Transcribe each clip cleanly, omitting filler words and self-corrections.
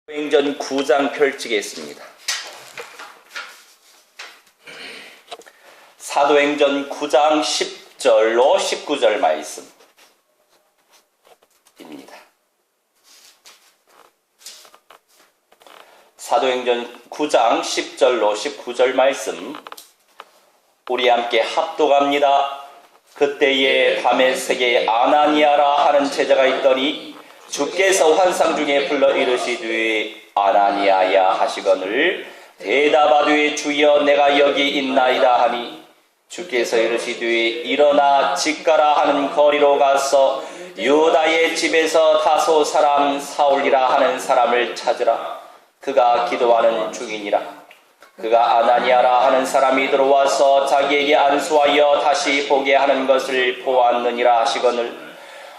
사도행전 9장 펼치겠습니다. 사도행전 9장 10절로 19절 말씀입니다. 사도행전 9장 10절로 19절 말씀 우리 함께 합독합니다. 그때에 다메섹에 아나니아라 하는 제자가 있더니 주께서 환상 중에 불러 이르시되 아나니아야 하시거늘 대답하되 주여 내가 여기 있나이다 하니 주께서 이르시되 일어나 직가라 하는 거리로 가서 유다의 집에서 다소 사람 사울이라 하는 사람을 찾으라. 그가 기도하는 중이니라. 그가 아나니아라 하는 사람이 들어와서 자기에게 안수하여 다시 보게 하는 것을 보았느니라 하시거늘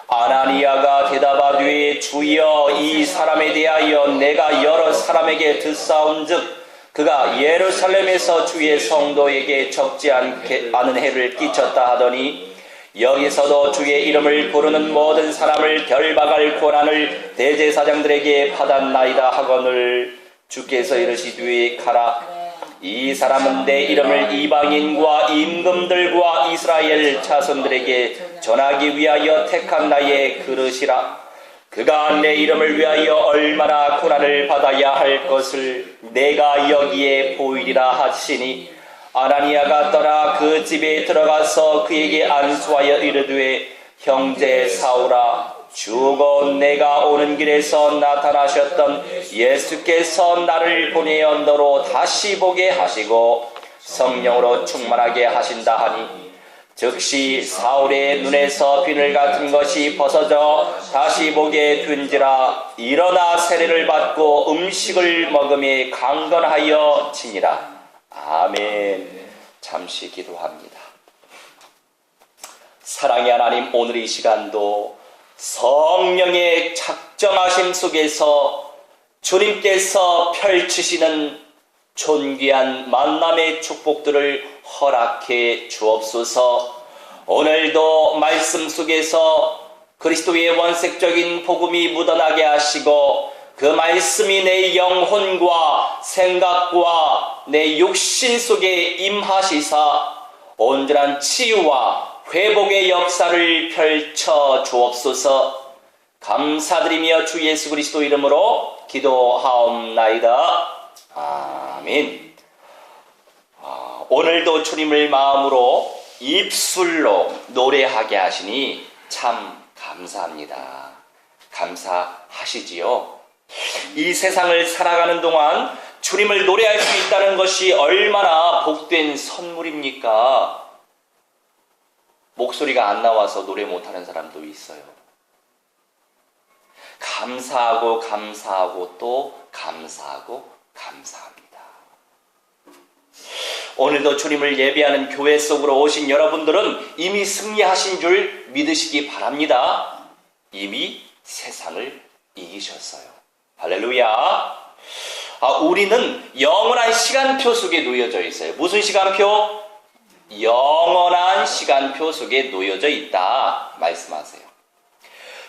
아나니아가 대답하되 주여 이 사람에 대하여 내가 여러 사람에게 듣사온즉 그가 예루살렘에서 주의 성도에게 적지 않은 해를 끼쳤다 하더니 여기서도 주의 이름을 부르는 모든 사람을 결박할 권한을 대제사장들에게 받았나이다 하거늘 주께서 이르시되 가라. 이 사람은 내 이름을 이방인과 임금들과 이스라엘 자손들에게 전하기 위하여 택한 나의 그릇이라. 그가 내 이름을 위하여 얼마나 고난을 받아야 할 것을 내가 여기에 보이리라 하시니 아나니아가 떠나 그 집에 들어가서 그에게 안수하여 이르되 형제 사울아 주곧 내가 오는 길에서 나타나셨던 예수께서 나를 보내어 너로 다시 보게 하시고 성령으로 충만하게 하신다 하니 즉시 사울의 눈에서 비늘 같은 것이 벗어져 다시 보게 된지라. 일어나 세례를 받고 음식을 먹음에 강건하여 지니라. 아멘. 잠시 기도합니다. 사랑의 하나님, 오늘 이 시간도 성령의 작정하심 속에서 주님께서 펼치시는 존귀한 만남의 축복들을 허락해 주옵소서. 오늘도 말씀 속에서 그리스도의 원색적인 복음이 묻어나게 하시고 그 말씀이 내 영혼과 생각과 내 육신 속에 임하시사 온전한 치유와 회복의 역사를 펼쳐 주옵소서. 감사드리며 주 예수 그리스도 이름으로 기도하옵나이다. 아멘. 오늘도 주님을 마음으로 입술로 노래하게 하시니 참 감사합니다. 감사하시지요? 이 세상을 살아가는 동안 주님을 노래할 수 있다는 것이 얼마나 복된 선물입니까? 목소리가 안 나와서 노래 못하는 사람도 있어요. 감사하고 감사하고 또 감사하고 감사합니다. 오늘도 주님을 예배하는 교회 속으로 오신 여러분들은 이미 승리하신 줄 믿으시기 바랍니다. 이미 세상을 이기셨어요. 할렐루야. 우리는 영원한 시간표 속에 놓여져 있어요. 무슨 시간표? 영원한 시간표 속에 놓여져 있다 말씀하세요.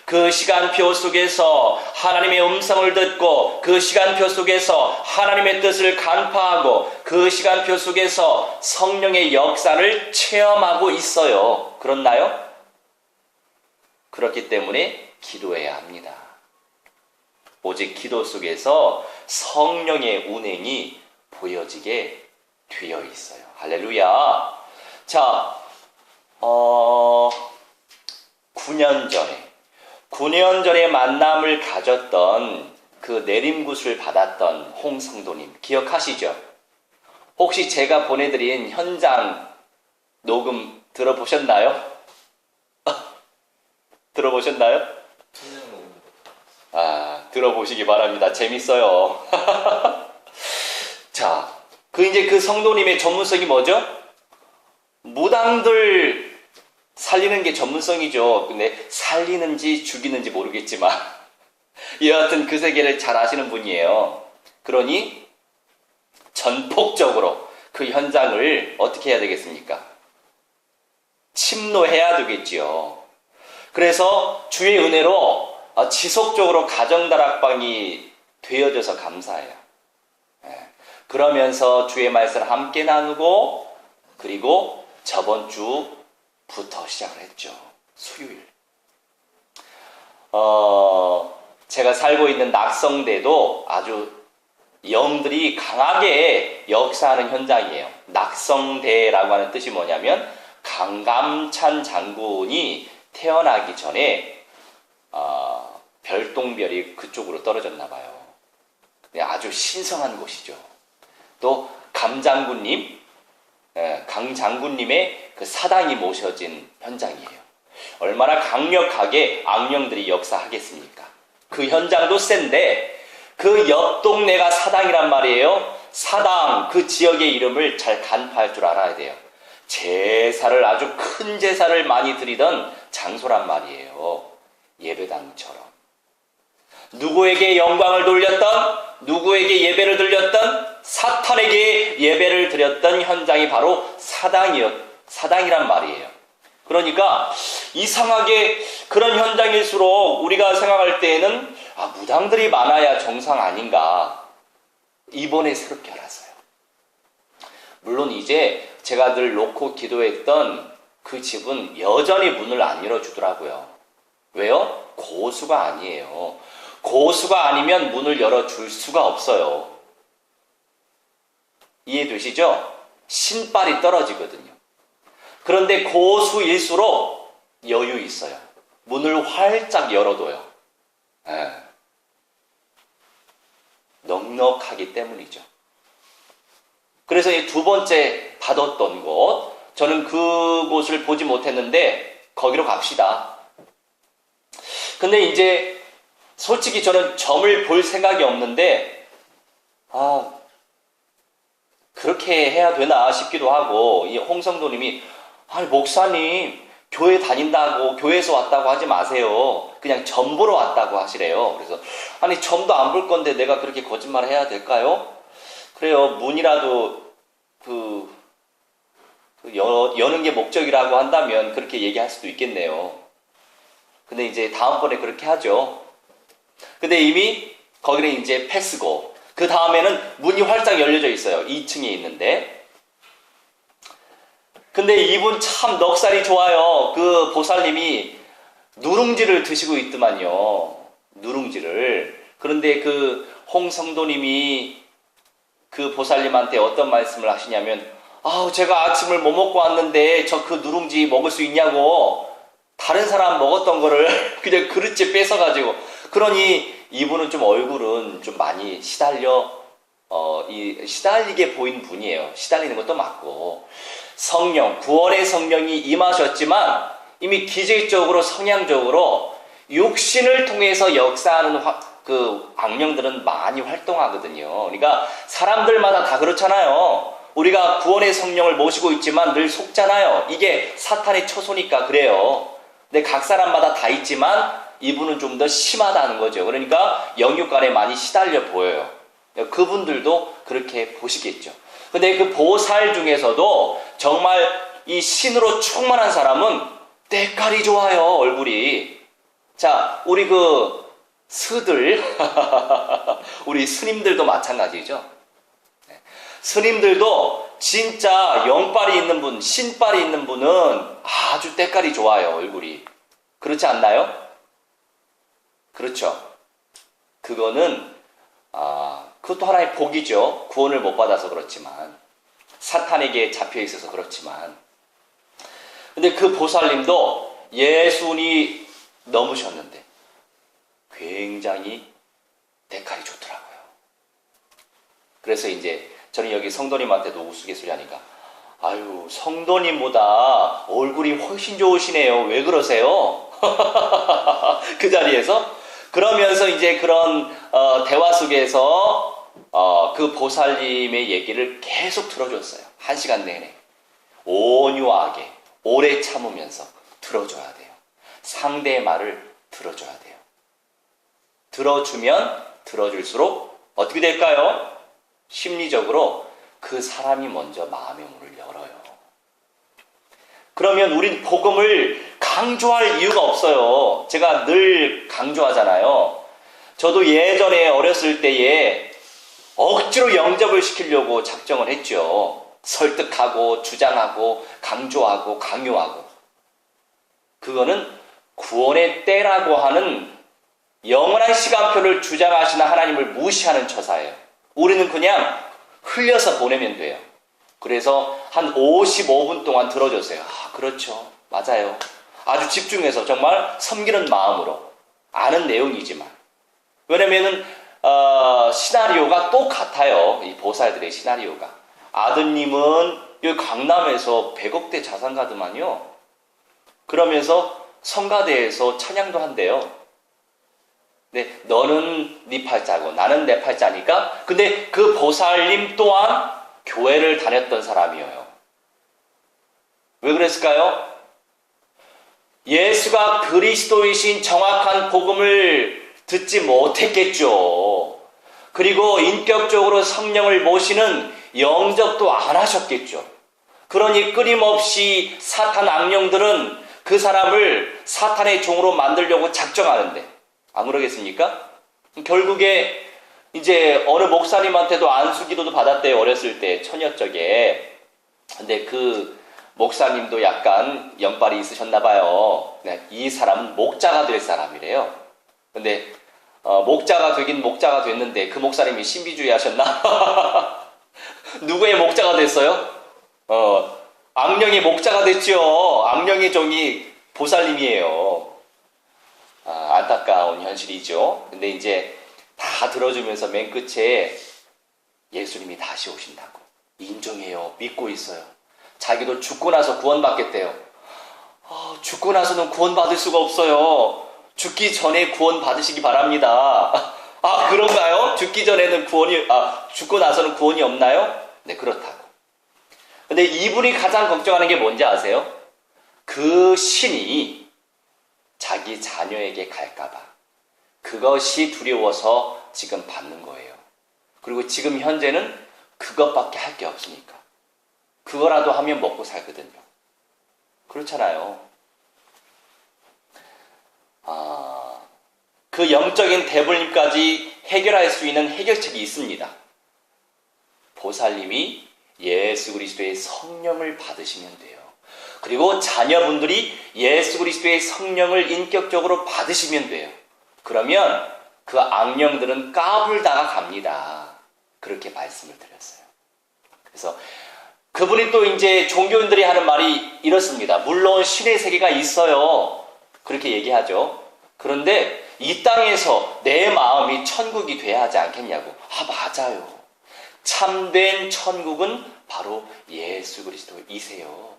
그 시간표 속에서 하나님의 음성을 듣고 그 시간표 속에서 하나님의 뜻을 간파하고 그 시간표 속에서 성령의 역사를 체험하고 있어요. 그렇나요? 그렇기 때문에 기도해야 합니다. 오직 기도 속에서 성령의 운행이 보여지게 되어 있어요. 할렐루야. 자, 9년 전에 만남을 가졌던 그 내림굿을 받았던 홍성도님 기억하시죠? 혹시 제가 보내드린 현장 녹음 들어보셨나요? 들어보셨나요? 들어보시기 바랍니다. 재밌어요. 자, 그 성도님의 전문성이 뭐죠? 무당들 살리는 게 전문성이죠. 근데 살리는지 죽이는지 모르겠지만 여하튼 그 세계를 잘 아시는 분이에요. 그러니 전폭적으로 그 현장을 어떻게 해야 되겠습니까? 침노해야 되겠지요. 그래서 주의 은혜로 지속적으로 가정다락방이 되어져서 감사해요. 예. 그러면서 주의 말씀을 함께 나누고, 그리고 저번 주부터 시작을 했죠. 수요일. 제가 살고 있는 낙성대도 아주 영들이 강하게 역사하는 현장이에요. 낙성대라고 하는 뜻이 뭐냐면 강감찬 장군이 태어나기 전에 별똥별이 그쪽으로 떨어졌나 봐요. 아주 신성한 곳이죠. 또 감장군님, 강장군님의 그 사당이 모셔진 현장이에요. 얼마나 강력하게 악령들이 역사하겠습니까? 그 현장도 센데 그 옆 동네가 사당이란 말이에요. 사당, 그 지역의 이름을 잘 간파할 줄 알아야 돼요. 제사를, 아주 큰 제사를 많이 드리던 장소란 말이에요. 예배당처럼. 누구에게 영광을 돌렸던, 누구에게 예배를 드렸던, 사탄에게 예배를 드렸던 현장이 바로 사당이란 말이에요. 그러니까 이상하게 그런 현장일수록 우리가 생각할 때에는 무당들이 많아야 정상 아닌가, 이번에 새롭게 알았어요. 물론 이제 제가 늘 놓고 기도했던 그 집은 여전히 문을 안 열어주더라고요. 왜요? 고수가 아니에요. 고수가 아니면 문을 열어줄 수가 없어요. 이해되시죠? 신발이 떨어지거든요. 그런데 고수일수록 여유 있어요. 문을 활짝 열어둬요. 넉넉하기 때문이죠. 그래서 이 두 번째 받았던 곳, 저는 그곳을 보지 못했는데 거기로 갑시다. 근데 이제 솔직히 저는 점을 볼 생각이 없는데 그렇게 해야 되나 싶기도 하고, 이 홍성도님이 목사님 교회 다닌다고, 교회에서 왔다고 하지 마세요. 그냥 점 보러 왔다고 하시래요. 그래서 점도 안 볼 건데 내가 그렇게 거짓말을 해야 될까요? 그래요. 문이라도 여는 게 목적이라고 한다면 그렇게 얘기할 수도 있겠네요. 근데 이제 다음번에 그렇게 하죠. 근데 이미 거기는 이제 패스고, 그 다음에는 문이 활짝 열려져 있어요. 2층에 있는데. 근데 이분 참 넉살이 좋아요. 그 보살님이 누룽지를 드시고 있더만요. 누룽지를. 그런데 그 홍성도님이 그 보살님한테 어떤 말씀을 하시냐면, 제가 아침을 뭐 먹고 왔는데 저 그 누룽지 먹을 수 있냐고, 다른 사람 먹었던 거를 그냥 그릇째 뺏어가지고. 그러니 이분은 좀 얼굴은 좀 많이 시달리게 보인 분이에요. 시달리는 것도 맞고, 성령, 구원의 성령이 임하셨지만 이미 기질적으로, 성향적으로 육신을 통해서 역사하는 그 악령들은 많이 활동하거든요. 그러니까 사람들마다 다 그렇잖아요. 우리가 구원의 성령을 모시고 있지만 늘 속잖아요. 이게 사탄의 처소니까 그래요. 근데 각 사람마다 다 있지만 이분은 좀 더 심하다는 거죠. 그러니까 영육간에 많이 시달려 보여요. 그분들도 그렇게 보시겠죠. 근데 그 보살 중에서도 정말 이 신으로 충만한 사람은 때깔이 좋아요, 얼굴이. 자, 우리 그 스들, 우리 스님들도 마찬가지죠. 스님들도 진짜 영빨이 있는 분, 신빨이 있는 분은 아주 때깔이 좋아요, 얼굴이. 그렇지 않나요? 그렇죠. 그거는 그것도 하나의 복이죠. 구원을 못 받아서 그렇지만, 사탄에게 잡혀 있어서 그렇지만. 근데 그 보살님도 예순이 넘으셨는데 굉장히 때깔이 좋더라고요. 그래서 이제 저는 여기 성도님한테도 우스갯소리 하니까, 성도님보다 얼굴이 훨씬 좋으시네요. 왜 그러세요? 그 자리에서. 그러면서 이제 그런 대화 속에서 그 보살님의 얘기를 계속 들어줬어요. 1시간 내내. 온유하게, 오래 참으면서 들어줘야 돼요. 상대의 말을 들어줘야 돼요. 들어주면 들어줄수록 어떻게 될까요? 심리적으로 그 사람이 먼저 마음의 문을 열어요. 그러면 우린 복음을 강조할 이유가 없어요. 제가 늘 강조하잖아요. 저도 예전에 어렸을 때에 억지로 영접을 시키려고 작정을 했죠. 설득하고 주장하고 강조하고 강요하고. 그거는 구원의 때라고 하는 영원한 시간표를 주장하시는 하나님을 무시하는 처사예요. 우리는 그냥 흘려서 보내면 돼요. 그래서 한 55분 동안 들어줬어요. 아, 그렇죠. 맞아요. 아주 집중해서 정말 섬기는 마음으로. 아는 내용이지만. 왜냐면은 시나리오가 똑같아요. 이 보살들의 시나리오가. 아드님은 여기 강남에서 100억대 자산가더만요. 그러면서 성가대에서 찬양도 한대요. 네, 너는 네 팔자고 나는 내 팔자니까. 근데 그 보살님 또한 교회를 다녔던 사람이에요. 왜 그랬을까요? 예수가 그리스도이신 정확한 복음을 듣지 못했겠죠. 그리고 인격적으로 성령을 모시는 영접도 안 하셨겠죠. 그러니 끊임없이 사탄 악령들은 그 사람을 사탄의 종으로 만들려고 작정하는데, 안 그러겠습니까? 결국에 이제 어느 목사님한테도 안수기도도 받았대요. 어렸을 때 처녀적에. 근데 그 목사님도 약간 영빨이 있으셨나 봐요. 네, 이 사람은 목자가 될 사람이래요. 근데 목자가 되긴 목자가 됐는데 그 목사님이 신비주의 하셨나? 누구의 목자가 됐어요? 악령의 목자가 됐죠. 악령의 종이 보살님이에요. 안타까운 현실이죠. 근데 이제 다 들어주면서 맨 끝에 예수님이 다시 오신다고 인정해요. 믿고 있어요. 자기도 죽고 나서 구원받겠대요. 죽고 나서는 구원받을 수가 없어요. 죽기 전에 구원받으시기 바랍니다. 그런가요? 죽기 전에는 죽고 나서는 구원이 없나요? 네, 그렇다고. 근데 이분이 가장 걱정하는 게 뭔지 아세요? 그 신이 자기 자녀에게 갈까봐. 그것이 두려워서 지금 받는 거예요. 그리고 지금 현재는 그것밖에 할 게 없으니까. 그거라도 하면 먹고 살거든요. 그렇잖아요. 그 영적인 대불림까지 해결할 수 있는 해결책이 있습니다. 보살님이 예수 그리스도의 성령을 받으시면 돼요. 그리고 자녀분들이 예수 그리스도의 성령을 인격적으로 받으시면 돼요. 그러면 그 악령들은 까불다가 갑니다. 그렇게 말씀을 드렸어요. 그래서 그분이 또 이제 종교인들이 하는 말이 이렇습니다. 물론 신의 세계가 있어요. 그렇게 얘기하죠. 그런데 이 땅에서 내 마음이 천국이 돼야 하지 않겠냐고. 맞아요. 참된 천국은 바로 예수 그리스도이세요.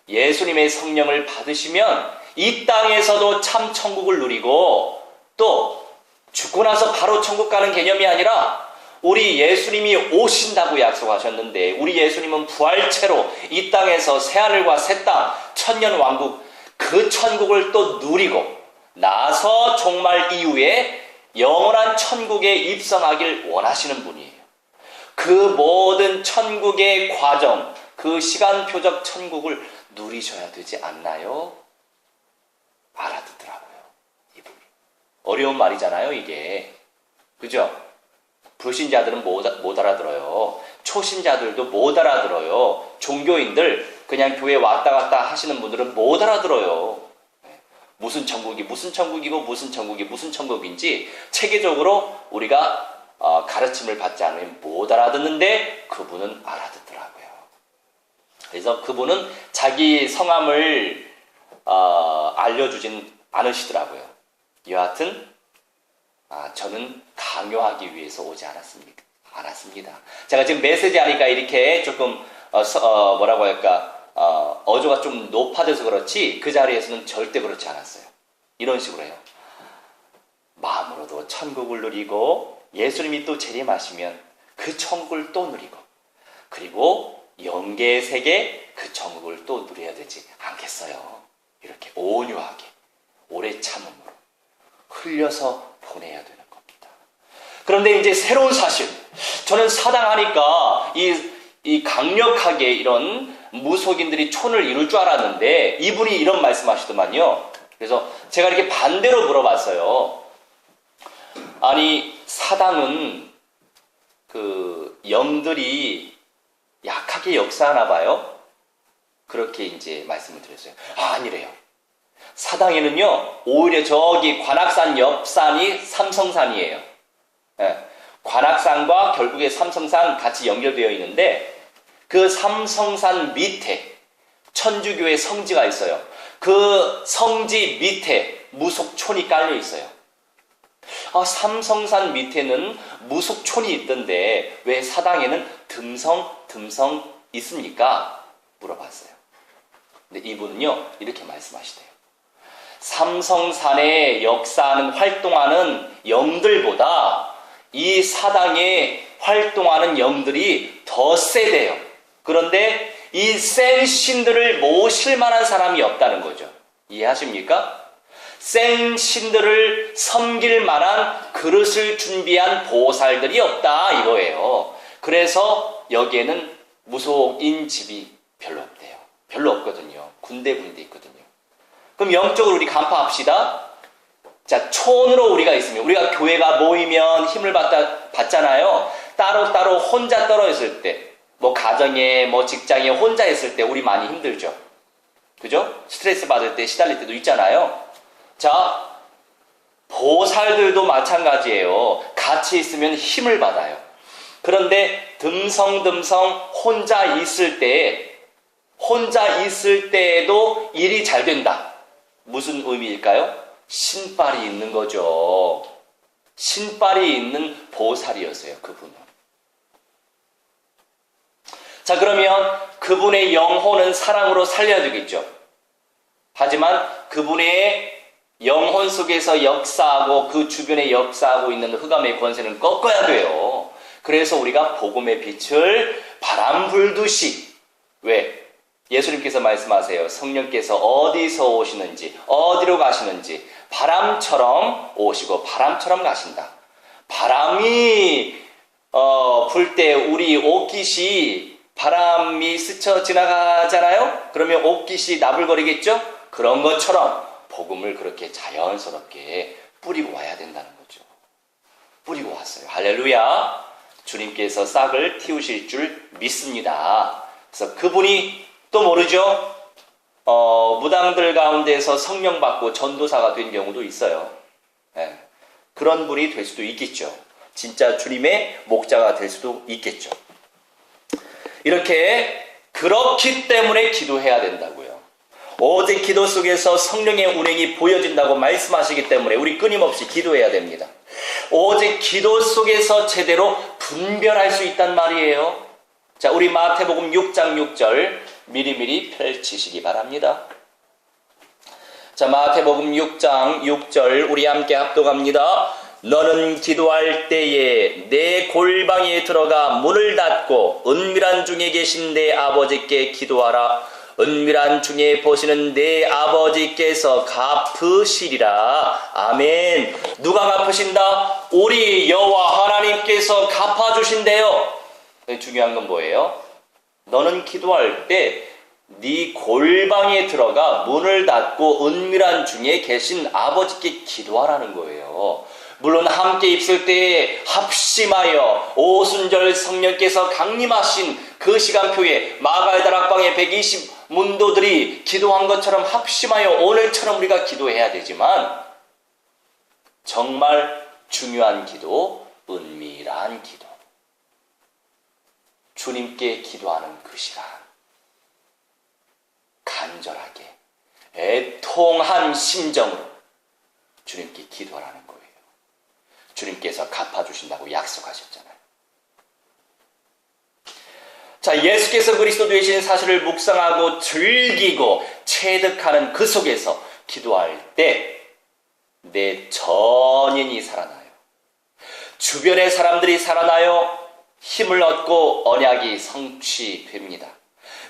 예수님의 성령을 받으시면 이 땅에서도 참 천국을 누리고, 또 죽고 나서 바로 천국 가는 개념이 아니라 우리 예수님이 오신다고 약속하셨는데, 우리 예수님은 부활체로 이 땅에서 새하늘과 새 땅, 천년왕국, 그 천국을 또 누리고 나서 종말 이후에 영원한 천국에 입성하길 원하시는 분이에요. 그 모든 천국의 과정, 그 시간표적 천국을 누리셔야 되지 않나요? 알아듣더라고요, 이분이. 어려운 말이잖아요, 이게. 그죠? 불신자들은 못 알아들어요. 초신자들도 못 알아들어요. 종교인들, 그냥 교회 왔다 갔다 하시는 분들은 못 알아들어요. 무슨 천국이 무슨 천국이고 무슨 천국이 무슨 천국인지 체계적으로 우리가 가르침을 받지 않으면 못 알아듣는데 그분은 알아듣더라고요. 그래서 그분은 자기 성함을 알려주진 않으시더라고요. 여하튼 저는 강요하기 위해서 오지 않았습니다. 제가 지금 메시지 하니까 이렇게 조금 뭐라고 할까, 어조가 좀 높아져서 그렇지 그 자리에서는 절대 그렇지 않았어요. 이런 식으로 해요. 마음으로도 천국을 누리고 예수님이 또 재림하시면 그 천국을 또 누리고, 그리고 영계의 세계 그 천국을 또 누려야 되지 않겠어요? 이렇게 온유하게 오래 참음으로 흘려서 보내야 되는 겁니다. 그런데 이제 새로운 사실, 저는 사당하니까 이 강력하게 이런 무속인들이 촌을 이룰 줄 알았는데 이분이 이런 말씀하시더만요. 그래서 제가 이렇게 반대로 물어봤어요. 아니, 사당은 그 영들이 약하게 역사하나 봐요. 그렇게 이제 말씀을 드렸어요. 아니래요. 사당에는요, 오히려 저기 관악산 옆산이 삼성산이에요. 예, 관악산과 결국에 삼성산 같이 연결되어 있는데, 그 삼성산 밑에 천주교의 성지가 있어요. 그 성지 밑에 무속촌이 깔려 있어요. 삼성산 밑에는 무속촌이 있던데 왜 사당에는 듬성 있습니까? 물어봤어요. 근데 이분은요, 이렇게 말씀하시대요. 삼성산에 역사하는 활동하는 영들보다 이 사당에 활동하는 영들이 더 세대요. 그런데 이 센 신들을 모실 만한 사람이 없다는 거죠. 이해하십니까? 센 신들을 섬길 만한 그릇을 준비한 보살들이 없다 이거예요. 그래서 여기에는 무속인 집이 별로 없대요. 별로 없거든요. 군데군데 있거든요. 그럼 영적으로 우리 간파합시다. 자, 촌으로 우리가 있으면, 우리가 교회가 모이면 힘을 받잖아요. 따로따로 혼자 떨어졌을 때, 뭐 가정에, 뭐 직장에 혼자 있을 때 우리 많이 힘들죠. 그죠? 스트레스 받을 때 시달릴 때도 있잖아요. 자, 보살들도 마찬가지예요. 같이 있으면 힘을 받아요. 그런데 듬성듬성 혼자 있을 때에도 일이 잘 된다. 무슨 의미일까요? 신빨이 있는 거죠. 신빨이 있는 보살이었어요, 그분은. 자, 그러면 그분의 영혼은 사랑으로 살려야 되겠죠. 하지만 그분의 영혼 속에서 역사하고 그 주변에 역사하고 있는 흑암의 권세는 꺾어야 돼요. 그래서 우리가 복음의 빛을 바람 불듯이, 왜? 예수님께서 말씀하세요. 성령께서 어디서 오시는지, 어디로 가시는지 바람처럼 오시고 바람처럼 가신다. 바람이 불 때 우리 옷깃이 바람이 스쳐 지나가잖아요. 그러면 옷깃이 나불거리겠죠. 그런 것처럼 복음을 그렇게 자연스럽게 뿌리고 와야 된다는 거죠. 뿌리고 왔어요. 할렐루야. 주님께서 싹을 틔우실 줄 믿습니다. 그래서 그분이 또 모르죠. 무당들 가운데서 성령 받고 전도사가 된 경우도 있어요. 네. 그런 분이 될 수도 있겠죠. 진짜 주님의 목자가 될 수도 있겠죠. 이렇게 그렇기 때문에 기도해야 된다고요. 오직 기도 속에서 성령의 운행이 보여진다고 말씀하시기 때문에 우리 끊임없이 기도해야 됩니다. 오직 기도 속에서 제대로 분별할 수 있단 말이에요. 자, 우리 마태복음 6장 6절 미리미리 펼치시기 바랍니다. 자, 마태복음 6장 6절 우리 함께 합독합니다. 너는 기도할 때에 내 골방에 들어가 문을 닫고 은밀한 중에 계신 내 아버지께 기도하라. 은밀한 중에 보시는 내 아버지께서 갚으시리라. 아멘. 누가 갚으신다? 우리 여호와 하나님께서 갚아주신대요. 중요한 건 뭐예요? 너는 기도할 때 네 골방에 들어가 문을 닫고 은밀한 중에 계신 아버지께 기도하라는 거예요. 물론 함께 있을 때에 합심하여 오순절 성령께서 강림하신 그 시간표에 마가의 다락방에 120 문도들이 기도한 것처럼 합심하여 오늘처럼 우리가 기도해야 되지만 정말 중요한 기도, 은밀한 기도. 주님께 기도하는 그 시간. 간절하게, 애통한 심정으로 주님께 기도하라는 거예요. 주님께서 갚아주신다고 약속하셨잖아요. 자, 예수께서 그리스도 되신 사실을 묵상하고 즐기고 체득하는 그 속에서 기도할 때 내 전인이 살아나요. 주변의 사람들이 살아나요. 힘을 얻고 언약이 성취됩니다.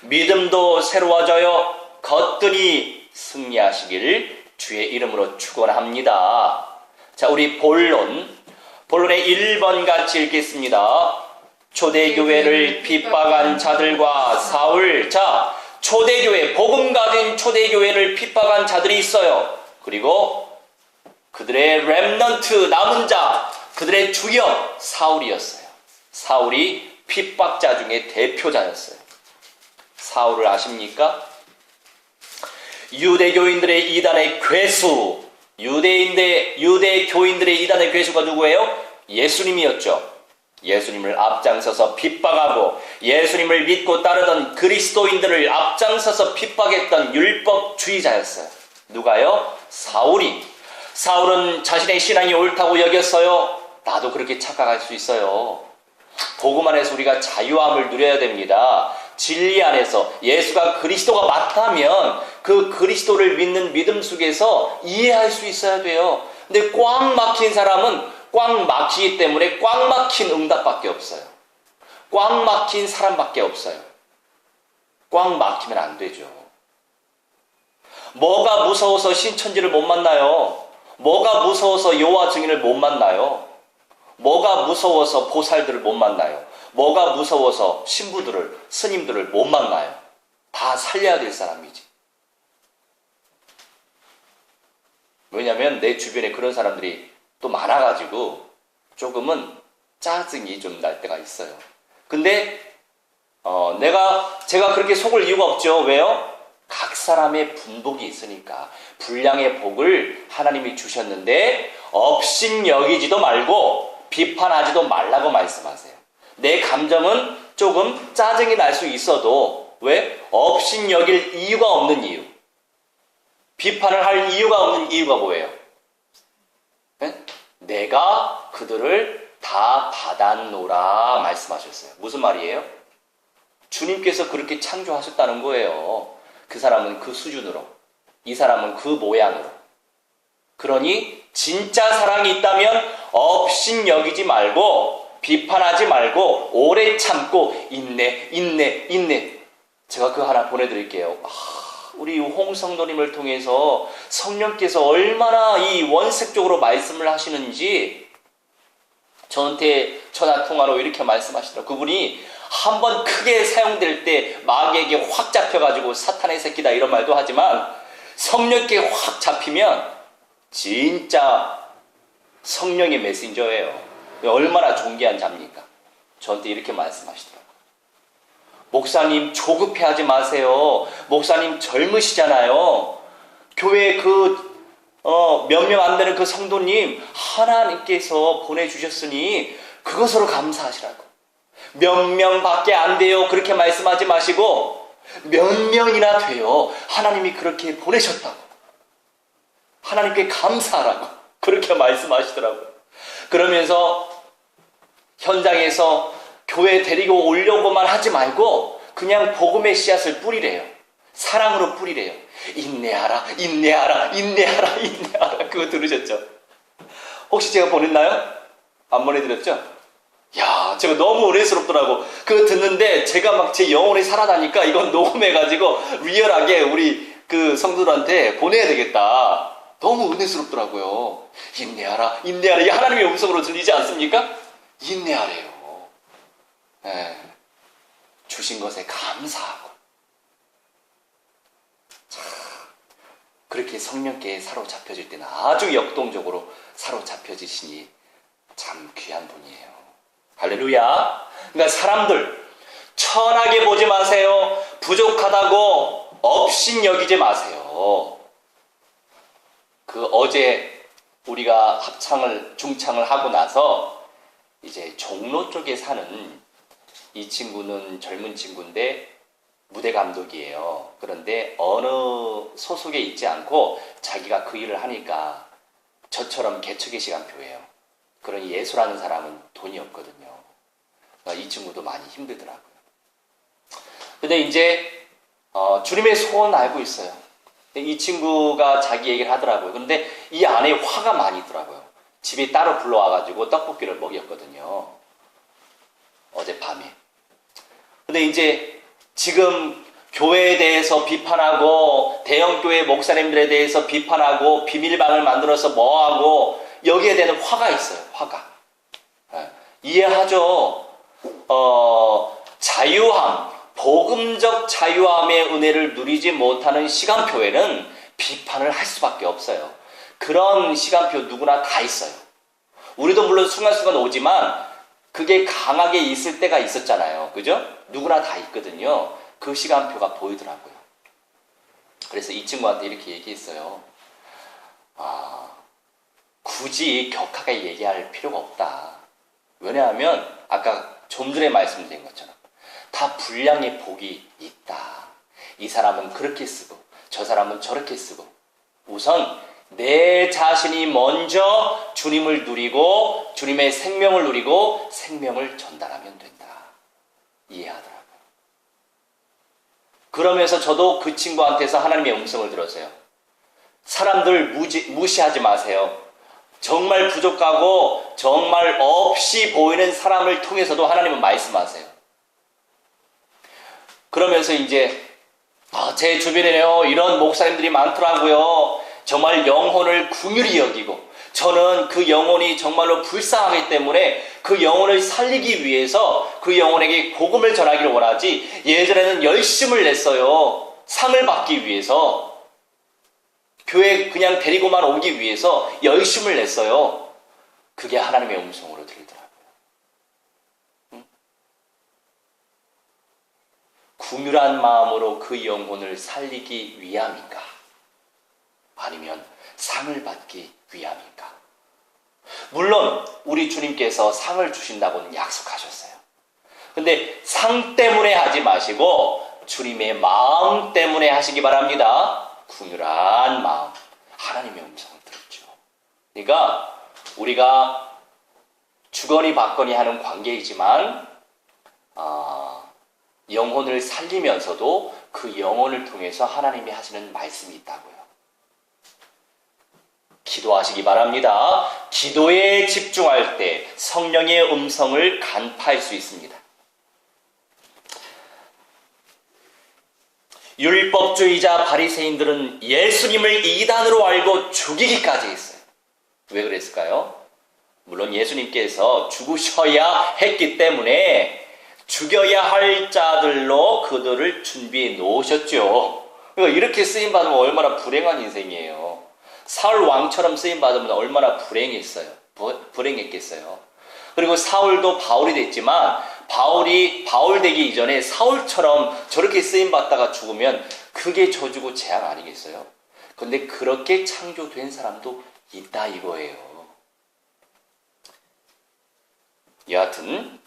믿음도 새로워져요. 거뜬히 승리하시길 주의 이름으로 축원합니다. 자, 우리 본론의 1번 같이 읽겠습니다. 초대교회를 핍박한 자들과 사울. 자, 초대교회, 복음 가진 초대교회를 핍박한 자들이 있어요. 그리고 그들의 렘넌트, 남은 자, 그들의 주역 사울이었어요. 사울이 핍박자 중에 대표자였어요. 사울을 아십니까? 유대교인들의 이단의 괴수, 유대 교인들의 이단의 괴수가 누구예요? 예수님이었죠. 예수님을 앞장서서 핍박하고 예수님을 믿고 따르던 그리스도인들을 앞장서서 핍박했던 율법주의자였어요. 누가요? 사울이. 사울은 자신의 신앙이 옳다고 여겼어요. 나도 그렇게 착각할 수 있어요. 복음 안에서 우리가 자유함을 누려야 됩니다. 진리 안에서 예수가 그리스도가 맞다면 그 그리스도를 믿는 믿음 속에서 이해할 수 있어야 돼요. 근데 꽉 막힌 사람은 꽉 막히기 때문에 꽉 막힌 응답밖에 없어요. 꽉 막힌 사람밖에 없어요. 꽉 막히면 안 되죠. 뭐가 무서워서 신천지를 못 만나요? 뭐가 무서워서 여호와 증인을 못 만나요? 뭐가 무서워서 보살들을 못 만나요? 뭐가 무서워서 신부들을, 스님들을 못 만나요? 다 살려야 될 사람이지. 왜냐하면 내 주변에 그런 사람들이 또 많아가지고 조금은 짜증이 좀 날 때가 있어요. 근데 제가 그렇게 속을 이유가 없죠. 왜요? 각 사람의 분복이 있으니까. 분량의 복을 하나님이 주셨는데 업신여기지도 말고 비판하지도 말라고 말씀하세요. 내 감정은 조금 짜증이 날 수 있어도 왜? 업신여길 이유가 없는 이유. 비판을 할 이유가 없는 이유가 뭐예요? 네? 내가 그들을 다 받았노라 말씀하셨어요. 무슨 말이에요? 주님께서 그렇게 창조하셨다는 거예요. 그 사람은 그 수준으로, 이 사람은 그 모양으로. 그러니 진짜 사랑이 있다면 업신여기지 말고 비판하지 말고 오래 참고 인내. 제가 그거 하나 보내드릴게요. 우리 홍성도님을 통해서 성령께서 얼마나 이 원색적으로 말씀을 하시는지 저한테 전화통화로 이렇게 말씀하시더라고요. 그분이 한번 크게 사용될 때 마귀에게 확 잡혀가지고 사탄의 새끼다 이런 말도 하지만 성령께 확 잡히면 진짜 성령의 메신저예요. 얼마나 존귀한 자입니까? 저한테 이렇게 말씀하시더라고요. 목사님 조급해하지 마세요. 목사님 젊으시잖아요. 교회 몇 명 안 되는 그 성도님 하나님께서 보내주셨으니 그것으로 감사하시라고. 몇 명밖에 안 돼요. 그렇게 말씀하지 마시고 몇 명이나 돼요. 하나님이 그렇게 보내셨다고. 하나님께 감사하라고. 그렇게 말씀하시더라고요. 그러면서 현장에서 교회 데리고 오려고만 하지 말고 그냥 복음의 씨앗을 뿌리래요. 사랑으로 뿌리래요. 인내하라. 그거 들으셨죠? 혹시 제가 보냈나요? 안 보내드렸죠? 야, 제가 너무 은혜스럽더라고. 그거 듣는데 제가 막 제 영혼이 살아나니까 이건 녹음해가지고 리얼하게 우리 그 성도들한테 보내야 되겠다. 너무 은혜스럽더라고요. 인내하라. 이 하나님의 음성으로 들리지 않습니까? 인내하래요. 네. 주신 것에 감사하고. 자, 그렇게 성령께 사로잡혀질 때는 아주 역동적으로 사로잡혀지시니 참 귀한 분이에요. 할렐루야. 그러니까 사람들 천하게 보지 마세요. 부족하다고 업신여기지 마세요. 어제 우리가 중창을 하고 나서 이제 종로 쪽에 사는 이 친구는 젊은 친구인데 무대 감독이에요. 그런데 어느 소속에 있지 않고 자기가 그 일을 하니까 저처럼 개척의 시간표예요. 그러니 예수라는 사람은 돈이 없거든요. 그러니까 이 친구도 많이 힘들더라고요. 근데 이제 주님의 소원 알고 있어요. 이 친구가 자기 얘기를 하더라고요. 근데 이 안에 화가 많이 있더라고요. 집에 따로 불러와가지고 떡볶이를 먹였거든요. 어젯밤에. 근데 이제 지금 교회에 대해서 비판하고 대형교회 목사님들에 대해서 비판하고 비밀방을 만들어서 뭐하고 여기에 대한 화가 있어요. 화가. 이해하죠. 자유함, 복음적 자유함의 은혜를 누리지 못하는 시간표에는 비판을 할 수밖에 없어요. 그런 시간표 누구나 다 있어요. 우리도 물론 순간순간 오지만 그게 강하게 있을 때가 있었잖아요. 그죠? 누구나 다 있거든요. 그 시간표가 보이더라고요. 그래서 이 친구한테 이렇게 얘기했어요. 굳이 격하게 얘기할 필요가 없다. 왜냐하면 아까 좀 전에 말씀드린 것처럼 다 분량의 복이 있다. 이 사람은 그렇게 쓰고 저 사람은 저렇게 쓰고 우선 내 자신이 먼저 주님을 누리고 주님의 생명을 누리고 생명을 전달하면 된다. 이해하더라고요. 그러면서 저도 그 친구한테서 하나님의 음성을 들었어요. 사람들 무시하지 마세요. 정말 부족하고 정말 없이 보이는 사람을 통해서도 하나님은 말씀하세요. 그러면서 이제 제 주변에요 이런 목사님들이 많더라고요. 정말 영혼을 긍휼히 여기고 저는 그 영혼이 정말로 불쌍하기 때문에 그 영혼을 살리기 위해서 그 영혼에게 복음을 전하기를 원하지 예전에는 열심을 냈어요. 상을 받기 위해서 교회 그냥 데리고만 오기 위해서 열심을 냈어요. 그게 하나님의 음성으로 들리더라고요. 긍휼한 마음으로 그 영혼을 살리기 위함인가? 아니면 상을 받기 위함인가? 물론 우리 주님께서 상을 주신다고는 약속하셨어요. 근데 상 때문에 하지 마시고 주님의 마음 때문에 하시기 바랍니다. 긍휼한 마음, 하나님의 음성을 들었죠. 그러니까 우리가 주거니 받거니 하는 관계이지만 영혼을 살리면서도 그 영혼을 통해서 하나님이 하시는 말씀이 있다고요. 기도하시기 바랍니다. 기도에 집중할 때 성령의 음성을 간파할 수 있습니다. 율법주의자 바리새인들은 예수님을 이단으로 알고 죽이기까지 했어요. 왜 그랬을까요? 물론 예수님께서 죽으셔야 했기 때문에 죽여야 할 자들로 그들을 준비해 놓으셨죠. 그러니까 이렇게 쓰임받으면 얼마나 불행한 인생이에요. 사울 왕처럼 쓰임받으면 얼마나 불행했겠어요. 그리고 사울도 바울이 됐지만 바울이 바울 되기 이전에 사울처럼 저렇게 쓰임받다가 죽으면 그게 저주고 재앙 아니겠어요? 근데 그렇게 창조된 사람도 있다 이거예요. 여하튼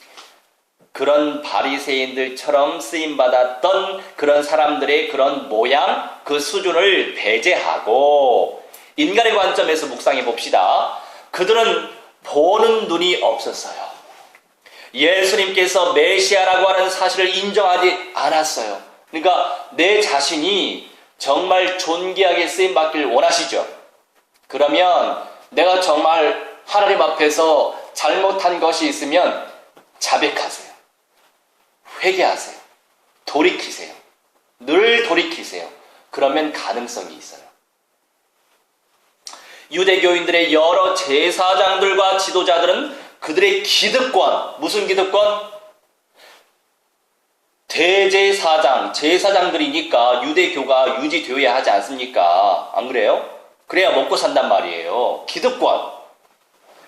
그런 바리새인들처럼 쓰임받았던 그런 사람들의 그런 모양, 그 수준을 배제하고 인간의 관점에서 묵상해 봅시다. 그들은 보는 눈이 없었어요. 예수님께서 메시아라고 하는 사실을 인정하지 않았어요. 그러니까 내 자신이 정말 존귀하게 쓰임받기를 원하시죠. 그러면 내가 정말 하나님 앞에서 잘못한 것이 있으면 자백하세요. 회개하세요. 돌이키세요. 늘 돌이키세요. 그러면 가능성이 있어요. 유대교인들의 여러 제사장들과 지도자들은 그들의 기득권, 무슨 기득권? 대제사장, 제사장들이니까 유대교가 유지되어야 하지 않습니까? 안 그래요? 그래야 먹고 산단 말이에요. 기득권.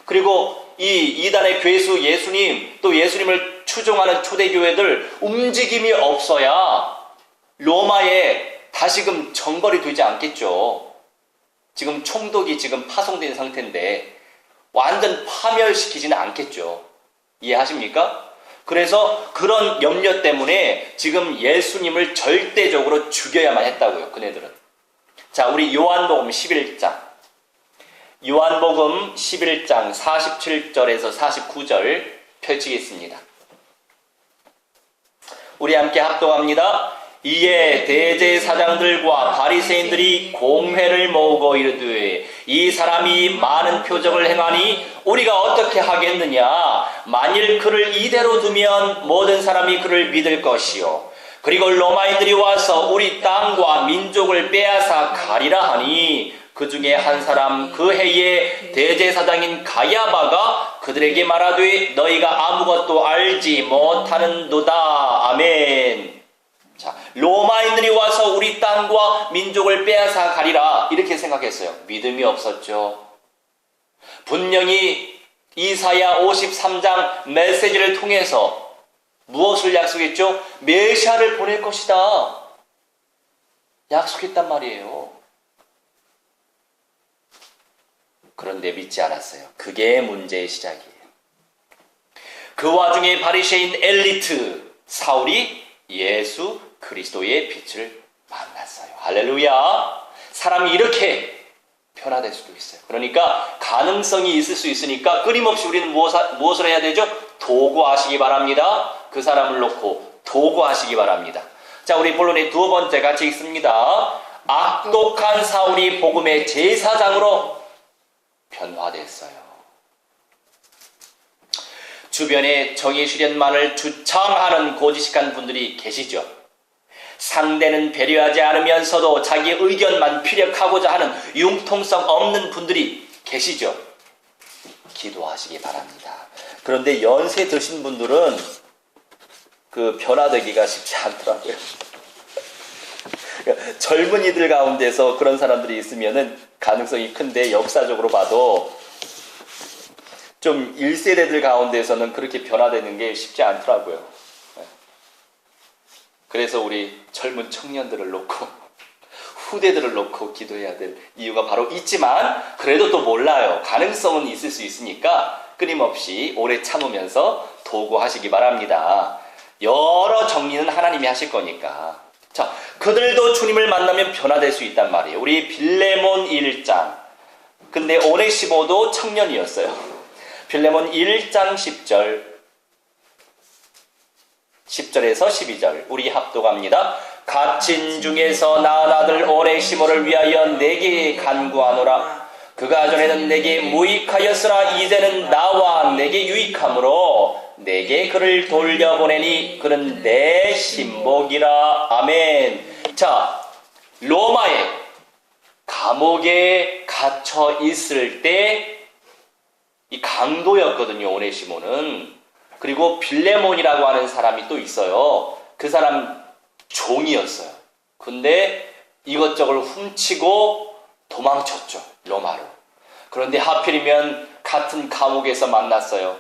그리고 이 이단의 괴수 예수님, 또 예수님을 추종하는 초대교회들 움직임이 없어야 로마에 다시금 정벌이 되지 않겠죠. 지금 총독이 지금 파송된 상태인데 완전 파멸시키지는 않겠죠. 이해하십니까? 그래서 그런 염려 때문에 지금 예수님을 절대적으로 죽여야만 했다고요. 그네들은. 자, 우리 요한복음 11장. 요한복음 11장 47절에서 49절 펼치겠습니다. 우리 함께 합동합니다. 이에 대제사장들과 바리새인들이 공회를 모으고 이르되 이 사람이 많은 표적을 행하니 우리가 어떻게 하겠느냐? 만일 그를 이대로 두면 모든 사람이 그를 믿을 것이요 그리고 로마인들이 와서 우리 땅과 민족을 빼앗아 가리라 하니 그 중에 한 사람 그 해에 대제사장인 가야바가 그들에게 말하되 너희가 아무것도 알지 못하는도다. 아멘. 자, 로마인들이 와서 우리 땅과 민족을 빼앗아 가리라 이렇게 생각했어요. 믿음이 없었죠. 분명히 이사야 53장 메시지를 통해서 무엇을 약속했죠? 메시아를 보낼 것이다. 약속했단 말이에요. 그런데 믿지 않았어요. 그게 문제의 시작이에요. 그 와중에 바리새인 엘리트 사울이 예수 그리스도의 빛을 만났어요. 할렐루야. 사람이 이렇게 변화될 수도 있어요. 그러니까 가능성이 있을 수 있으니까 끊임없이 우리는 무엇을 해야 되죠? 도구하시기 바랍니다. 그 사람을 놓고 도구하시기 바랍니다. 자, 우리 본론의 두 번째 같이 읽습니다. 악독한 사울이 복음의 제사장으로 변화됐어요. 주변에 정의 실현만을 주창하는 고지식한 분들이 계시죠. 상대는 배려하지 않으면서도 자기 의견만 피력하고자 하는 융통성 없는 분들이 계시죠. 기도하시기 바랍니다. 그런데 연세 드신 분들은 그 변화되기가 쉽지 않더라고요. 젊은이들 가운데서 그런 사람들이 있으면은 가능성이 큰데 역사적으로 봐도 좀 1세대들 가운데서는 그렇게 변화되는 게 쉽지 않더라고요. 그래서 우리 젊은 청년들을 놓고 후대들을 놓고 기도해야 될 이유가 바로 있지만 그래도 또 몰라요. 가능성은 있을 수 있으니까 끊임없이 오래 참으면서 도구하시기 바랍니다. 여러 정리는 하나님이 하실 거니까. 자, 그들도 주님을 만나면 변화될 수 있단 말이에요. 우리 빌레몬 1장. 근데 오네시모도 청년이었어요. 빌레몬 1장 10절에서 12절 우리 합독합니다. 갇힌 중에서 낳은 아들 오네시모를 위하여 내게 간구하노라. 그가 전에는 내게 무익하였으나 이제는 나와 내게 유익함으로 내게 그를 돌려보내니 그는 내 신복이라. 아멘. 자, 로마의 감옥에 갇혀 있을 때 이 강도였거든요, 오네시모는. 그리고 빌레몬이라고 하는 사람이 또 있어요. 그 사람 종이었어요. 근데 이것저것 훔치고 도망쳤죠, 로마로. 그런데 하필이면 같은 감옥에서 만났어요.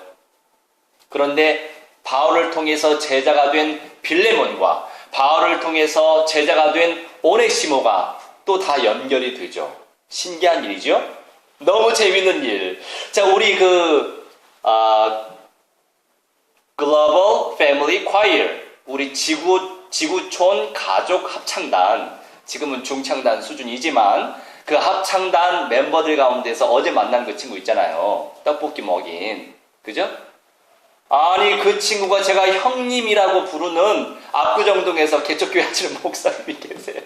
그런데 바울을 통해서 제자가 된 빌레몬과 바울을 통해서 제자가 된 오네시모가 또 다 연결이 되죠. 신기한 일이죠. 너무 재밌는 일. 자, 우리 Global Family Choir, 우리 지구촌 가족 합창단, 지금은 중창단 수준이지만 그 합창단 멤버들 가운데서 어제 만난 그 친구 있잖아요. 떡볶이 먹인. 그죠? 아니, 그 친구가 제가 형님이라고 부르는 압구정동에서 개척교회 하시는 목사님이 계세요.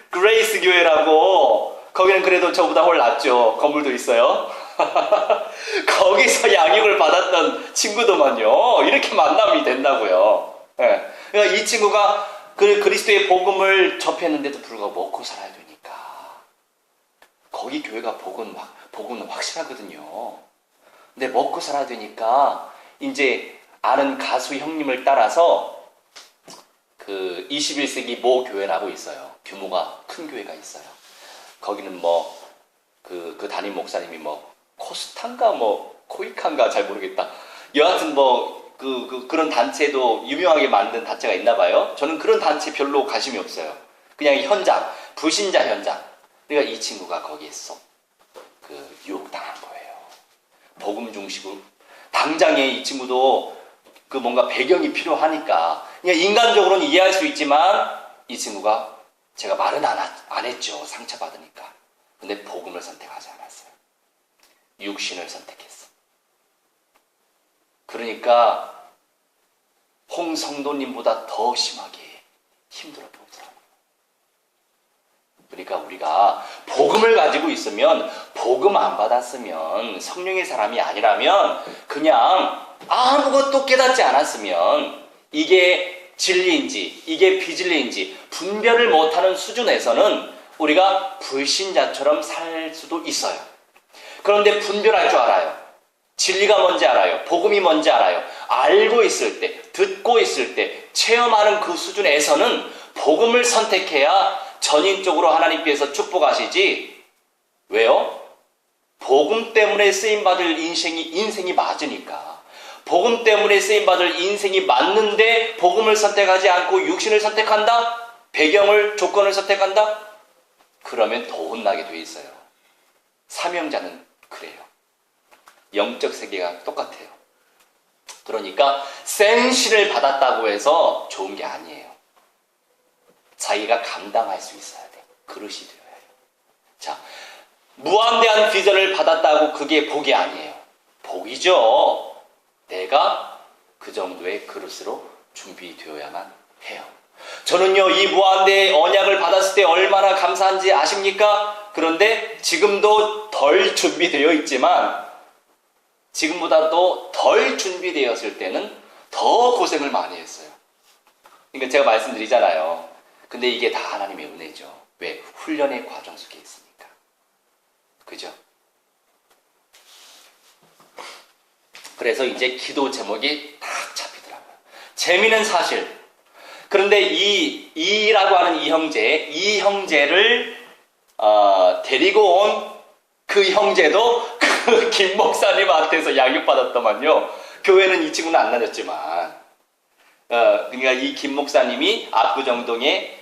그레이스 교회라고. 거기는 그래도 저보다 훨 낫죠. 건물도 있어요. 거기서 양육을 받았던 친구도만요. 이렇게 만남이 된다고요. 네. 그러니까 이 친구가 그리스도의 복음을 접했는데도 불구하고 먹고 살아야 되니까. 거기 교회가 복음은 확실하거든요. 근데 먹고 살아야 되니까 이제 아는 가수 형님을 따라서 그 21세기 모 교회라고 있어요. 규모가 큰 교회가 있어요. 거기는 그 담임 목사님이 코스탄가 코이칸가 잘 모르겠다. 여하튼 그런 단체도 유명하게 만든 단체가 있나 봐요. 저는 그런 단체 별로 관심이 없어요. 그냥 현장, 불신자 현장. 그러니까 이 친구가 거기에서 유혹당한 거예요. 복음 중심으로. 당장에 이 친구도 뭔가 배경이 필요하니까. 그냥 인간적으로는 이해할 수 있지만 이 친구가 제가 말은 안 했죠. 상처받으니까. 근데 복음을 선택하지 않았어요. 육신을 선택했어. 그러니까 홍 성도님보다 더 심하게 힘들어 보더라고요. 그러니까 우리가 복음을 가지고 있으면, 복음 안 받았으면, 성령의 사람이 아니라면, 그냥 아무것도 깨닫지 않았으면 이게 진리인지 이게 비진리인지 분별을 못하는 수준에서는 우리가 불신자처럼 살 수도 있어요. 그런데 분별할 줄 알아요. 진리가 뭔지 알아요. 복음이 뭔지 알아요. 알고 있을 때, 듣고 있을 때, 체험하는 그 수준에서는 복음을 선택해야 전인적으로 하나님께서 축복하시지. 왜요? 복음 때문에 쓰임받을 인생이 맞으니까, 복음 때문에 쓰임받을 인생이 맞는데 복음을 선택하지 않고 육신을 선택한다? 배경을, 조건을 선택한다? 그러면 더 혼나게 돼 있어요. 사명자는 그래요. 영적 세계가 똑같아요. 그러니까 생신을 받았다고 해서 좋은 게 아니에요. 자기가 감당할 수 있어야 돼. 그릇이 되어야 해요. 자, 무한대한 비전을 받았다고 그게 복이 아니에요. 복이죠. 내가 그 정도의 그릇으로 준비되어야만 해요. 저는요, 이 무한대의 언약을 받았을 때 얼마나 감사한지 아십니까? 그런데 지금도 덜 준비되어 있지만, 지금보다도 덜 준비되었을 때는 더 고생을 많이 했어요. 그러니까 제가 말씀드리잖아요. 근데 이게 다 하나님의 은혜죠. 왜? 훈련의 과정 속에 있으니까. 그죠? 그래서 이제 기도 제목이 딱 잡히더라고요. 재미있는 사실. 그런데 이라고 하는 이 형제를 데리고 온 그 형제도 그 김 목사님한테서 양육받았더만요. 교회는 이 친구는 안 다녔지만, 그러니까 이 김 목사님이 압구정동에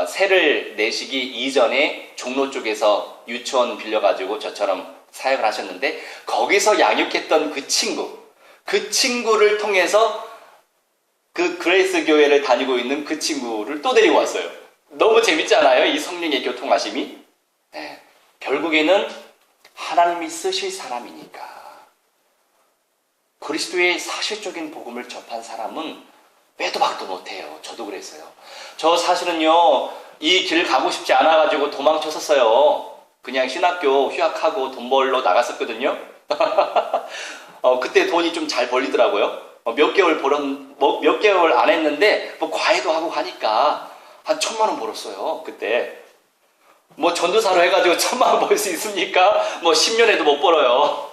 세를 내시기 이전에 종로 쪽에서 유치원 빌려가지고 저처럼 사역을 하셨는데, 거기서 양육했던 그 친구를 통해서 그 그레이스 교회를 다니고 있는 그 친구를 또 데리고 왔어요. 너무 재밌잖아요, 이 성령의 교통하심이. 네. 결국에는 하나님이 쓰실 사람이니까. 그리스도의 사실적인 복음을 접한 사람은 빼도 박도 못해요. 저도 그랬어요. 저 사실은요, 이 길 가고 싶지 않아가지고 도망쳤었어요. 그냥 신학교 휴학하고 돈 벌러 나갔었거든요. 그때 돈이 좀 잘 벌리더라고요. 몇 개월 안 했는데, 뭐 과외도 하고 가니까 한 1,000만 원 벌었어요, 그때. 뭐 전도사로 해가지고 1,000만 원 벌 수 있습니까? 뭐 10년에도 못 벌어요.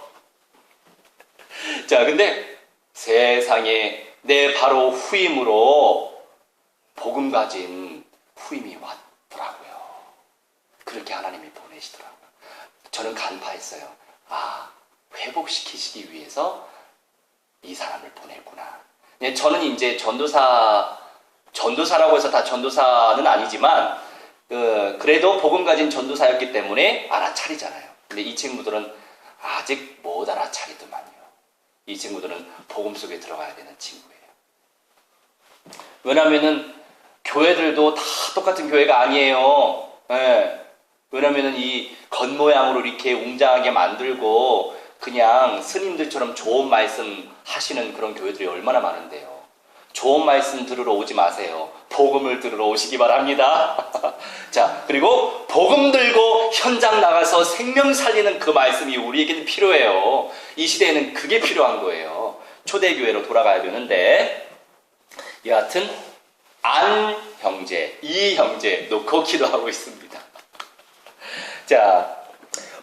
자, 근데 세상에 내 바로 후임으로 복음 가진 후임이 왔더라고요. 그렇게 하나님이 보내시더라고요. 저는 간파했어요. 아, 회복시키시기 위해서 이 사람을 보냈구나. 저는 이제 전도사라고 해서 다 전도사는 아니지만, 그래도 복음 가진 전도사였기 때문에 알아차리잖아요. 근데 이 친구들은 아직 못 알아차리더만요. 이 친구들은 복음 속에 들어가야 되는 친구예요. 왜냐면은 교회들도 다 똑같은 교회가 아니에요. 예. 왜냐면은 이 겉모양으로 이렇게 웅장하게 만들고 그냥 스님들처럼 좋은 말씀 하시는 그런 교회들이 얼마나 많은데요. 좋은 말씀 들으러 오지 마세요. 복음을 들으러 오시기 바랍니다. 자, 그리고 복음 들고 현장 나가서 생명 살리는 그 말씀이 우리에게는 필요해요. 이 시대에는 그게 필요한 거예요. 초대교회로 돌아가야 되는데, 여하튼 안 형제, 이 형제 놓고 기도하고 있습니다. 자,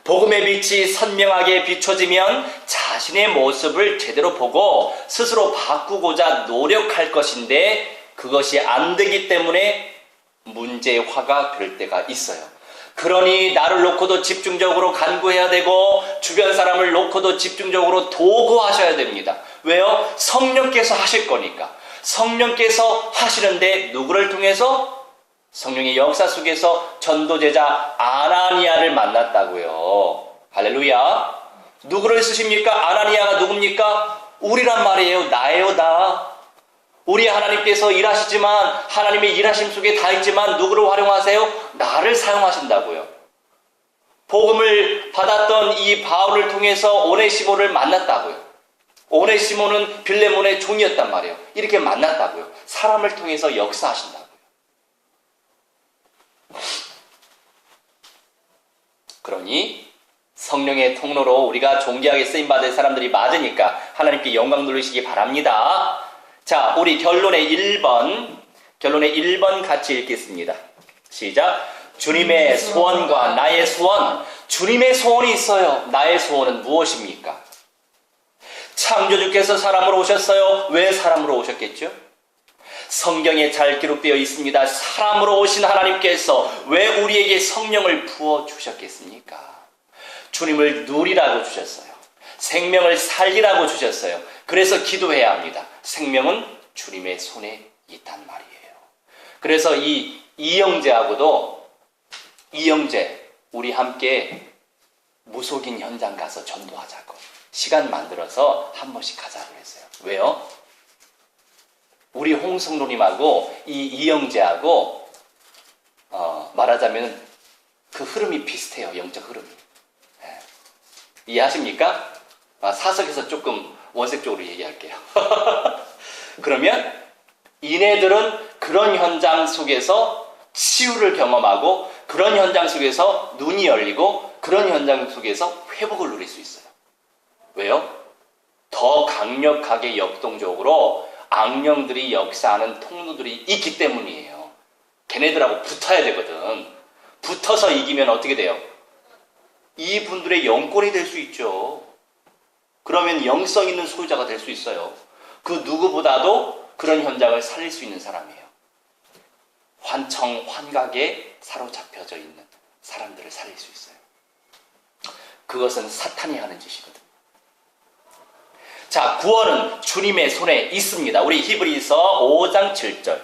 복음의 빛이 선명하게 비춰지면 자신의 모습을 제대로 보고 스스로 바꾸고자 노력할 것인데, 그것이 안 되기 때문에 문제화가 될 때가 있어요. 그러니 나를 놓고도 집중적으로 간구해야 되고 주변 사람을 놓고도 집중적으로 도구하셔야 됩니다. 왜요? 성령께서 하실 거니까. 성령께서 하시는데 누구를 통해서? 성령의 역사 속에서 전도제자 아나니아를 만났다고요. 할렐루야. 누구를 쓰십니까? 아나니아가 누굽니까? 우리란 말이에요. 나예요, 나. 우리 하나님께서 일하시지만, 하나님의 일하심 속에 다 있지만 누구를 활용하세요? 나를 사용하신다고요. 복음을 받았던 이 바울을 통해서 오네시모를 만났다고요. 오네시모는 빌레몬의 종이었단 말이에요. 이렇게 만났다고요. 사람을 통해서 역사하신다고요. 그러니 성령의 통로로 우리가 존귀하게 쓰임받을 사람들이 맞으니까 하나님께 영광 돌리시기 바랍니다. 자, 우리 결론의 1번 같이 읽겠습니다. 시작. 주님의 소원과 나의 소원. 주님의 소원이 있어요. 나의 소원은 무엇입니까? 창조주께서 사람으로 오셨어요. 왜 사람으로 오셨겠죠? 성경에 잘 기록되어 있습니다. 사람으로 오신 하나님께서 왜 우리에게 성령을 부어주셨겠습니까? 주님을 누리라고 주셨어요. 생명을 살리라고 주셨어요. 그래서 기도해야 합니다. 생명은 주님의 손에 있단 말이에요. 그래서 이영재 우리 함께 무속인 현장 가서 전도하자고 시간 만들어서 한 번씩 가자고 했어요. 왜요? 우리 홍성로님하고 이영재하고 말하자면 그 흐름이 비슷해요. 영적 흐름이. 네. 이해하십니까? 사석에서 조금 원색적으로 얘기할게요. 그러면 이네들은 그런 현장 속에서 치유를 경험하고 그런 현장 속에서 눈이 열리고 그런 현장 속에서 회복을 누릴 수 있어요. 왜요? 더 강력하게 역동적으로 악령들이 역사하는 통로들이 있기 때문이에요. 걔네들하고 붙어야 되거든. 붙어서 이기면 어떻게 돼요? 이분들의 영권이 될 수 있죠. 그러면 영성 있는 소유자가 될 수 있어요. 그 누구보다도 그런 현장을 살릴 수 있는 사람이에요. 환청환각에 사로잡혀져 있는 사람들을 살릴 수 있어요. 그것은 사탄이 하는 짓이거든요. 자, 구원은 주님의 손에 있습니다. 우리 히브리서 5장 7절.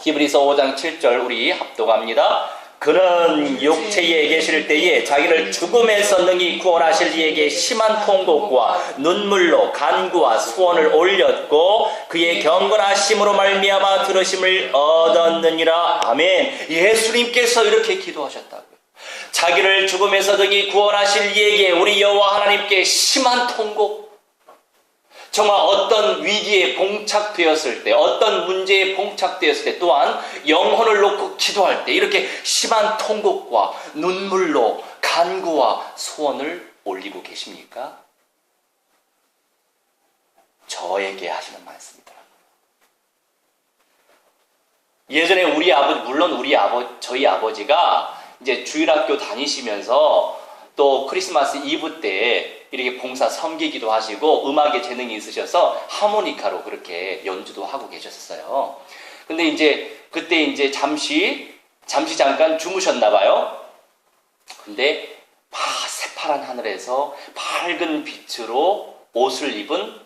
히브리서 5장 7절 우리 합독합니다. 그는 육체에 계실 때에 자기를 죽음에서 능히 구원하실 이에게 심한 통곡과 눈물로 간구와 소원을 올렸고 그의 경건하심으로 말미암아 들으심을 얻었느니라. 아멘. 예수님께서 이렇게 기도하셨다고요. 자기를 죽음에서 능히 구원하실 이에게 우리 여호와 하나님께 심한 통곡, 정말 어떤 위기에 봉착되었을 때, 어떤 문제에 봉착되었을 때, 또한 영혼을 놓고 기도할 때 이렇게 심한 통곡과 눈물로 간구와 소원을 올리고 계십니까? 저에게 하시는 말씀이더라고요. 예전에 우리 아버지, 물론 저희 아버지가 이제 주일학교 다니시면서 또 크리스마스 이브 때 이렇게 봉사 섬기기도 하시고 음악에 재능이 있으셔서 하모니카로 그렇게 연주도 하고 계셨어요. 근데 이제 그때 이제 잠시 잠깐 주무셨나 봐요. 근데 새파란 하늘에서 밝은 빛으로 옷을 입은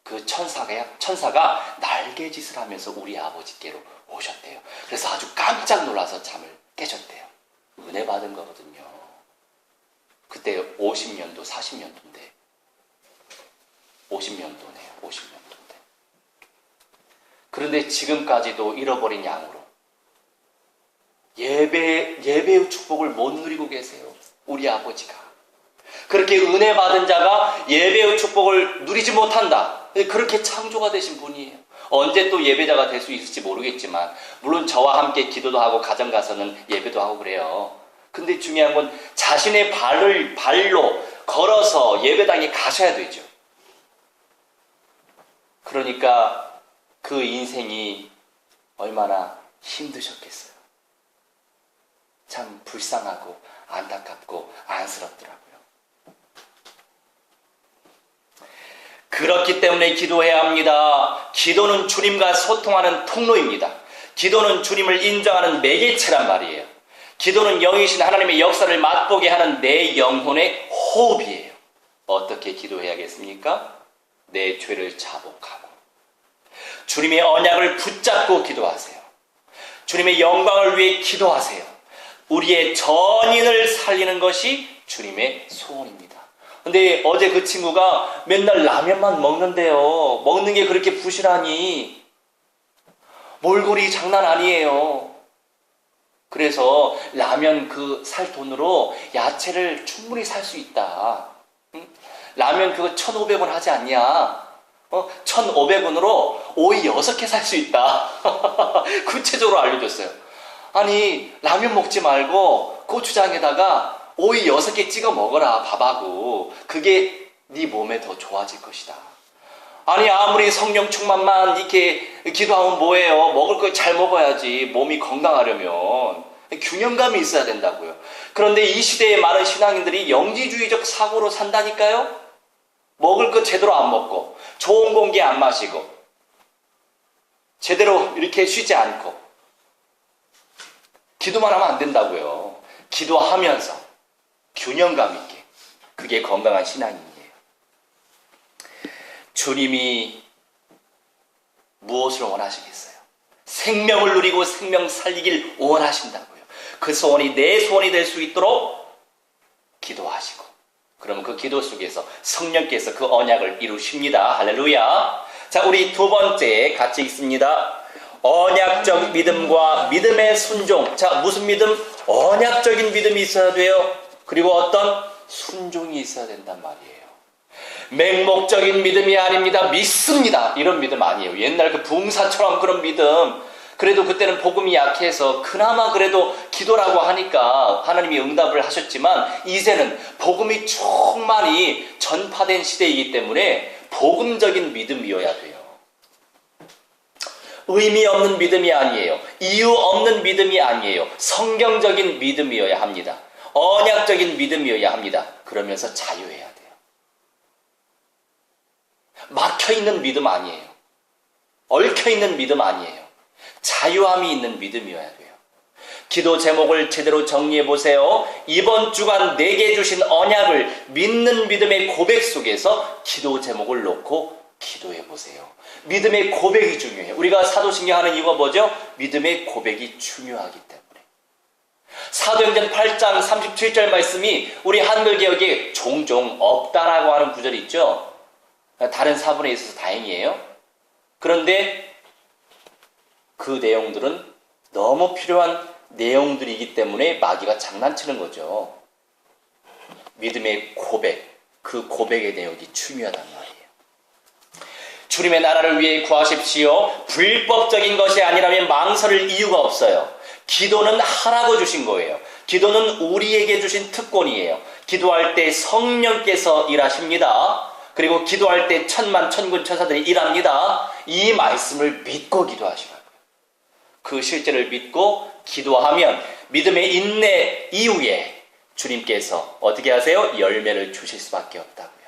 그 천사가 날개짓을 하면서 우리 아버지께로 오셨대요. 그래서 아주 깜짝 놀라서 잠을 깨셨대요. 은혜 받은 거거든요. 그때 50년도, 40년도인데. 50년도네요. 50년도인데. 그런데 지금까지도 잃어버린 양으로 예배의 축복을 못 누리고 계세요. 우리 아버지가. 그렇게 은혜 받은 자가 예배의 축복을 누리지 못한다. 그렇게 창조가 되신 분이에요. 언제 또 예배자가 될 수 있을지 모르겠지만 물론 저와 함께 기도도 하고 가정 가서는 예배도 하고 그래요. 근데 중요한 건 자신의 발로 걸어서 예배당에 가셔야 되죠. 그러니까 그 인생이 얼마나 힘드셨겠어요. 참 불쌍하고 안타깝고 안쓰럽더라고요. 그렇기 때문에 기도해야 합니다. 기도는 주님과 소통하는 통로입니다. 기도는 주님을 인정하는 매개체란 말이에요. 기도는 영이신 하나님의 역사를 맛보게 하는 내 영혼의 호흡이에요. 어떻게 기도해야겠습니까? 내 죄를 자복하고 주님의 언약을 붙잡고 기도하세요. 주님의 영광을 위해 기도하세요. 우리의 전인을 살리는 것이 주님의 소원입니다. 근데 어제 그 친구가 맨날 라면만 먹는데요. 먹는 게 그렇게 부실하니 몰골이 장난 아니에요. 그래서 라면 그 살 돈으로 야채를 충분히 살 수 있다. 응? 라면 그거 1,500원 하지 않냐? 1,500원으로 오이 6개 살 수 있다. 구체적으로 알려줬어요. 아니 라면 먹지 말고 고추장에다가 오이 6개 찍어 먹어라. 밥하고. 그게 네 몸에 더 좋아질 것이다. 아니 아무리 성령 충만만 이렇게 기도하면 뭐예요? 먹을 거 잘 먹어야지. 몸이 건강하려면 균형감이 있어야 된다고요. 그런데 이 시대의 많은 신앙인들이 영지주의적 사고로 산다니까요. 먹을 거 제대로 안 먹고 좋은 공기 안 마시고 제대로 이렇게 쉬지 않고 기도만 하면 안 된다고요. 기도하면서 균형감 있게. 그게 건강한 신앙이에요. 주님이 무엇을 원하시겠어요? 생명을 누리고 생명 살리길 원하신다고요. 그 소원이 내 소원이 될 수 있도록 기도하시고, 그러면 그 기도 속에서 성령께서 그 언약을 이루십니다. 할렐루야. 자, 우리 두 번째 같이 읽습니다. 언약적 믿음과 믿음의 순종. 자, 무슨 믿음? 언약적인 믿음이 있어야 돼요. 그리고 어떤 순종이 있어야 된단 말이에요. 맹목적인 믿음이 아닙니다. 믿습니다. 이런 믿음 아니에요. 옛날 그 붕사처럼 그런 믿음. 그래도 그때는 복음이 약해서 그나마 그래도 기도라고 하니까 하나님이 응답을 하셨지만, 이제는 복음이 충만히 전파된 시대이기 때문에 복음적인 믿음이어야 돼요. 의미 없는 믿음이 아니에요. 이유 없는 믿음이 아니에요. 성경적인 믿음이어야 합니다. 언약적인 믿음이어야 합니다. 그러면서 자유해야 돼요. 막혀있는 믿음 아니에요. 얽혀있는 믿음 아니에요. 자유함이 있는 믿음이어야 돼요. 기도 제목을 제대로 정리해 보세요. 이번 주간 내게 주신 언약을 믿는 믿음의 고백 속에서 기도 제목을 놓고 기도해 보세요. 믿음의 고백이 중요해요. 우리가 사도신경 하는 이유가 뭐죠? 믿음의 고백이 중요하기 때문에. 사도행전 8장 37절 말씀이 우리 한글개혁에 종종 없다라고 하는 구절이 있죠. 다른 사본에 있어서 다행이에요. 그런데 그 내용들은 너무 필요한 내용들이기 때문에 마귀가 장난치는 거죠. 믿음의 고백, 그 고백의 내용이 중요하단 말이에요. 주님의 나라를 위해 구하십시오. 불법적인 것이 아니라면 망설일 이유가 없어요. 기도는 하라고 주신 거예요. 기도는 우리에게 주신 특권이에요. 기도할 때 성령께서 일하십니다. 그리고 기도할 때 천만 천군 천사들이 일합니다. 이 말씀을 믿고 기도하시라고요. 그 실제를 믿고 기도하면 믿음의 인내 이후에 주님께서 어떻게 하세요? 열매를 주실 수밖에 없다고요.